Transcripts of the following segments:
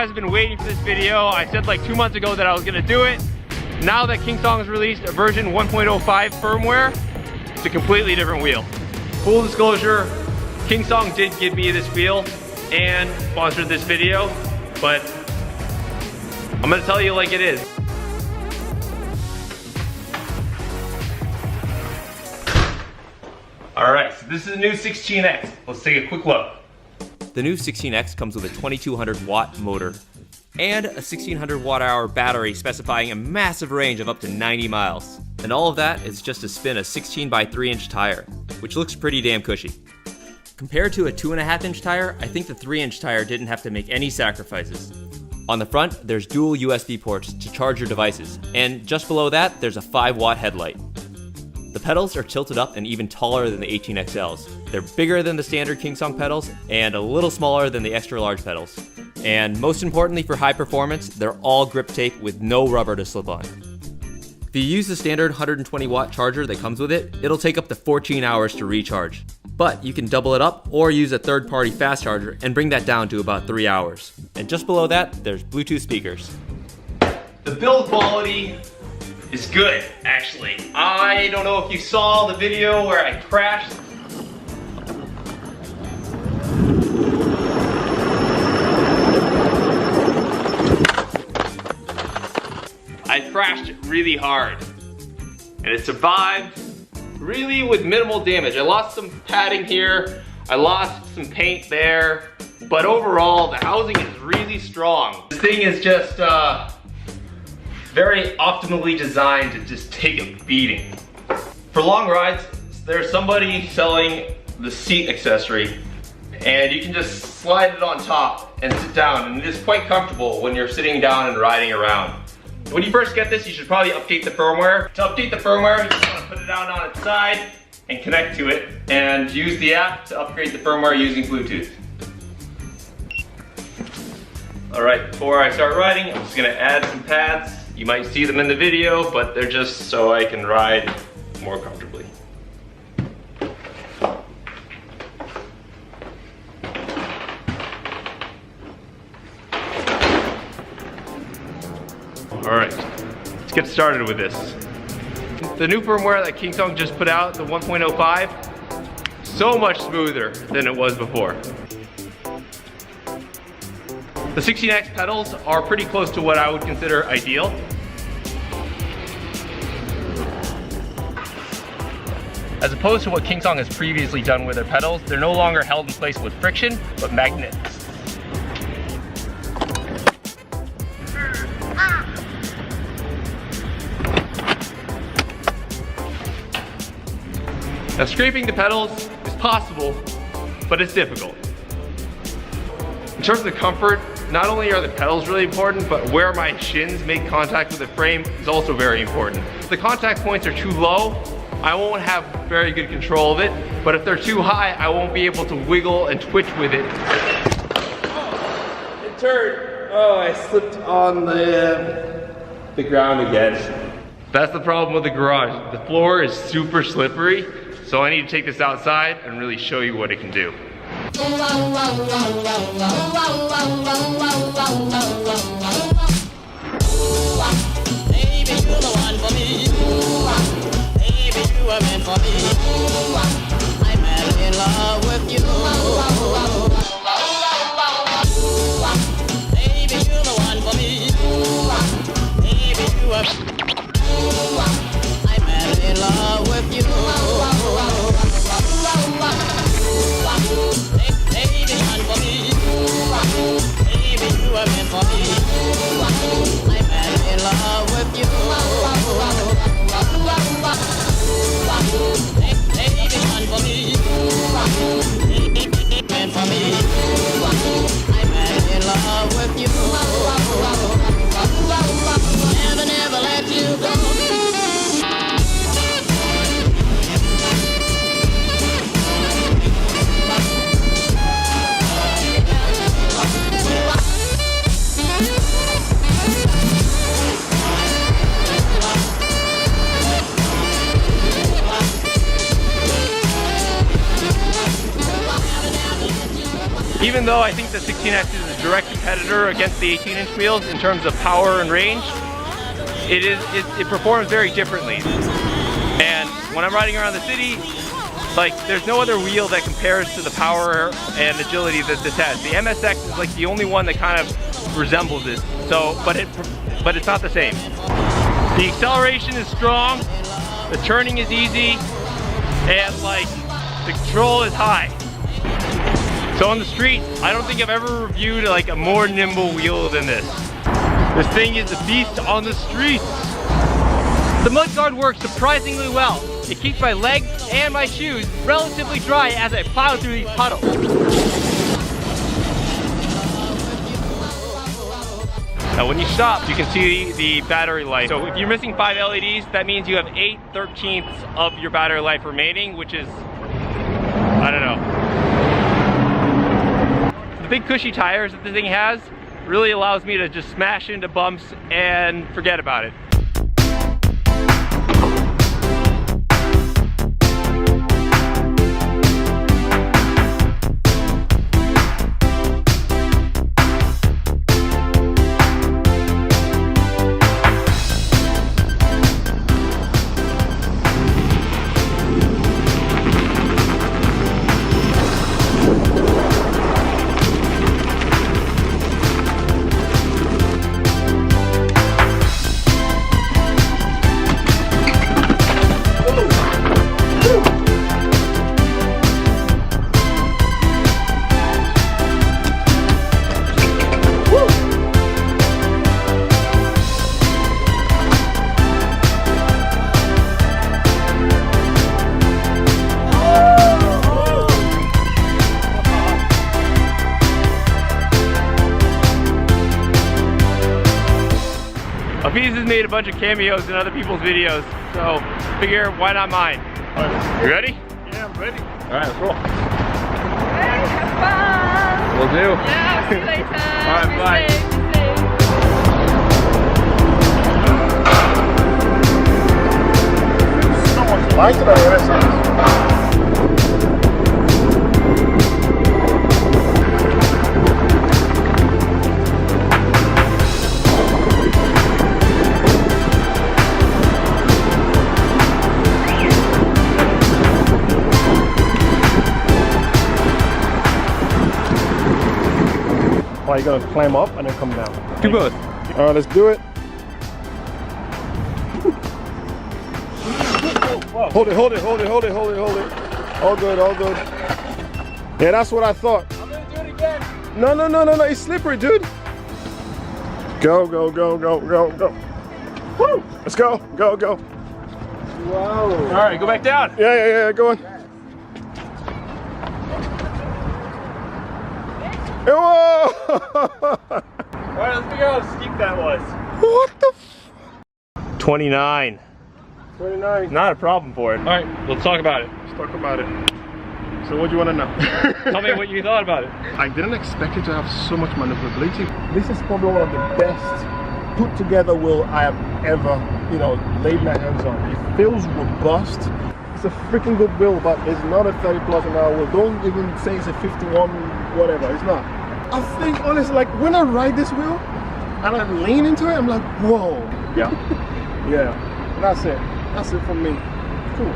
guys have been waiting for this video. I said like 2 months ago that I was gonna do it. Now that Kingsong has released a version 1.05 firmware, it's a completely different wheel. Full disclosure, Kingsong did give me this wheel and sponsored this video, but I'm gonna tell you like it is. Alright, so this is the new 16X. Let's take a quick look. The new 16X comes with a 2200 watt motor and a 1600 watt hour battery specifying a massive range of up to 90 miles. And all of that is just to spin a 16 by 3 inch tire, which looks pretty damn cushy. Compared to a 2.5 inch tire, I think the 3 inch tire didn't have to make any sacrifices. On the front, there's dual USB ports to charge your devices, and just below that, there's a 5 watt headlight. The pedals are tilted up and even taller than the 18XLs. They're bigger than the standard Kingsong pedals and a little smaller than the extra large pedals. And most importantly for high performance, they're all grip tape with no rubber to slip on. If you use the standard 120 watt charger that comes with it, it'll take up to 14 hours to recharge. But you can double it up or use a third-party fast charger and bring that down to about 3 hours. And just below that, there's Bluetooth speakers. The build quality is good, actually. I don't know if you saw the video where I crashed. I crashed it really hard, and it survived really with minimal damage. I lost some padding here, I lost some paint there, but overall the housing is really strong. This thing is just very optimally designed to just take a beating. For long rides, there's somebody selling the seat accessory, and you can just slide it on top and sit down, and it is quite comfortable when you're sitting down and riding around. When you first get this, you should probably update the firmware. To update the firmware, you just want to put it down on its side and connect to it, and use the app to upgrade the firmware using Bluetooth. Alright, before I start riding, I'm just going to add some pads. You might see them in the video, but they're just so I can ride more comfortably. Alright, let's get started with this. The new firmware that Kingsong just put out, the 1.05, so much smoother than it was before. The 16X pedals are pretty close to what I would consider ideal. As opposed to what Kingsong has previously done with their pedals, they're no longer held in place with friction, but magnets. Now, scraping the pedals is possible, but it's difficult. In terms of comfort, not only are the pedals really important, but where my shins make contact with the frame is also very important. If the contact points are too low, I won't have very good control of it, but if they're too high, I won't be able to wiggle and twitch with it. Oh, it turned. Oh, I slipped on the ground again. That's the problem with the garage. The floor is super slippery, so I need to take this outside and really show you what it can do. Baby, you're the one for me. Baby, you are meant for me. I'm madly in love with you. Baby, you're the one for me. Baby, you are. I'm madly in love with you. Baby, one for me. Baby, you are meant for me. I'm madly in love with you. Baby, one for me. Meant for me. I'm madly in love with you. Never, never let you go. Even though I think the 16X is direct competitor against the 18-inch wheels in terms of power and range, it performs very differently. And when I'm riding around the city, like, there's no other wheel that compares to the power and agility that this has. The MSX is like the only one that kind of resembles it. So, but it's not the same. The acceleration is strong, the turning is easy, and like the control is high. So on the street, I don't think I've ever reviewed like a more nimble wheel than this. This thing is a beast on the streets. The mudguard works surprisingly well. It keeps my legs and my shoes relatively dry as I plow through these puddles. Now when you stop, you can see the battery life. So if you're missing 5 LEDs, that means you have 8/13 of your battery life remaining, which is, I don't know. The big cushy tires that this thing has really allows me to just smash into bumps and forget about it. Afiz has made a bunch of cameos in other people's videos, so figure why not mine? You ready? Yeah, I'm ready. Alright, let's roll. Hey, have fun! Will do. Yeah, see you later. Alright, bye. Someone's lights on the other side. Are you gonna climb up and then come down? Do both. All right, let's do it. Hold it, hold it, hold it, hold it, hold it, hold it. All good, all good. Yeah, that's what I thought. I'm gonna do it again. No, no, no, no, no, it's slippery, dude. Go, go, go, go, go, go. Woo! Let's go, go, go. Wow. All right, go back down. Yeah, yeah, yeah, go on. Whoa! Alright, let's figure out how steep that was. What the f? 29. 29. Not a problem for it. Alright, let's talk about it. Let's talk about it. So what do you want to know? Tell me what you thought about it. I didn't expect it to have so much maneuverability. This is probably one of the best put together wheel I have ever, laid my hands on. It feels robust. It's a freaking good wheel, but it's not a 30 plus an hour wheel. Don't even say it's a 51 whatever. It's not. I think honestly, like when I ride this wheel and I lean into it, I'm like, whoa. Yeah. Yeah. That's it. That's it for me. Cool.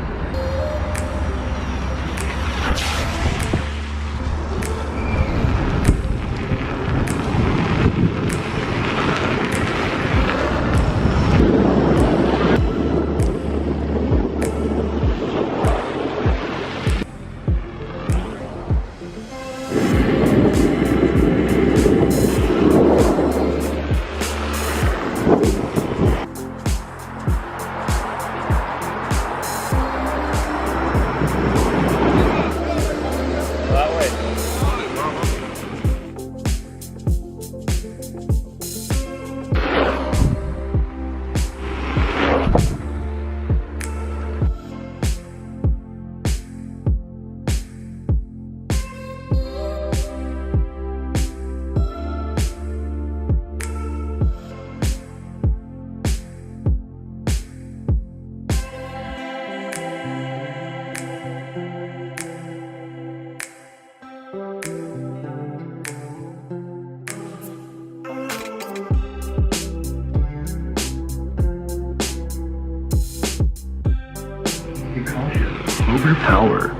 Be cautious. Overpower.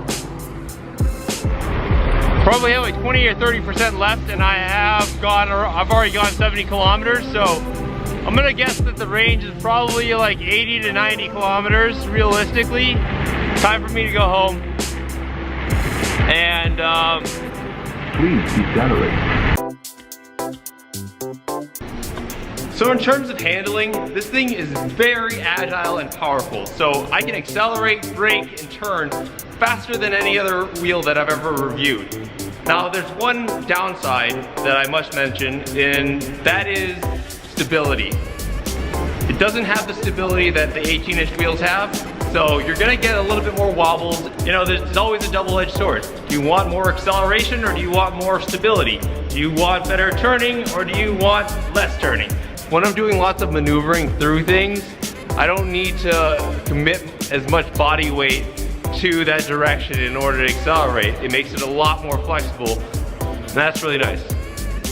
Probably have like 20 or 30% left, and I've already gone 70 kilometers, so I'm gonna guess that the range is probably like 80 to 90 kilometers realistically. Time for me to go home. And Please decelerate. so in terms of handling, this thing is very agile and powerful. So I can accelerate, brake, and turn faster than any other wheel that I've ever reviewed. Now there's one downside that I must mention, and that is stability. It doesn't have the stability that the 18-inch wheels have, so you're gonna get a little bit more wobbles. You know, there's always a double-edged sword. Do you want more acceleration or do you want more stability? Do you want better turning or do you want less turning? When I'm doing lots of maneuvering through things, I don't need to commit as much body weight to that direction in order to accelerate. It makes it a lot more flexible, and that's really nice.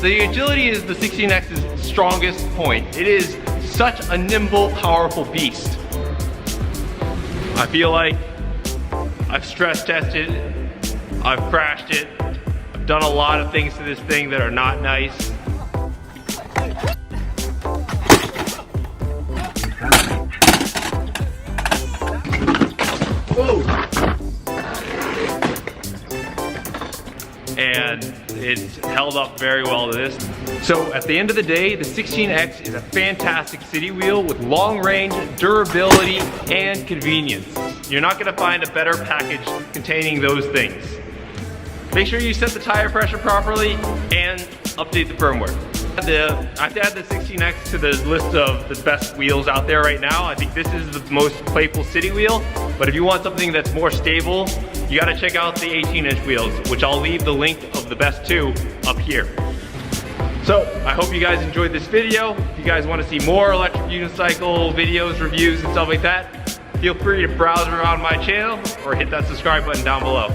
The agility is the 16X's strongest point. It is such a nimble, powerful beast. I feel like I've stress tested, I've crashed it, I've done a lot of things to this thing that are not nice. And it's held up very well to this. So at the end of the day, the 16X is a fantastic city wheel with long range, durability, and convenience. You're not gonna find a better package containing those things. Make sure you set the tire pressure properly and update the firmware. I've added the 16X to the list of the best wheels out there right now. I think this is the most playful city wheel, but if you want something that's more stable, you gotta check out the 18-inch wheels, which I'll leave the link of the best two up here. So, I hope you guys enjoyed this video. If you guys wanna see more electric unicycle videos, reviews, and stuff like that, feel free to browse around my channel or hit that subscribe button down below.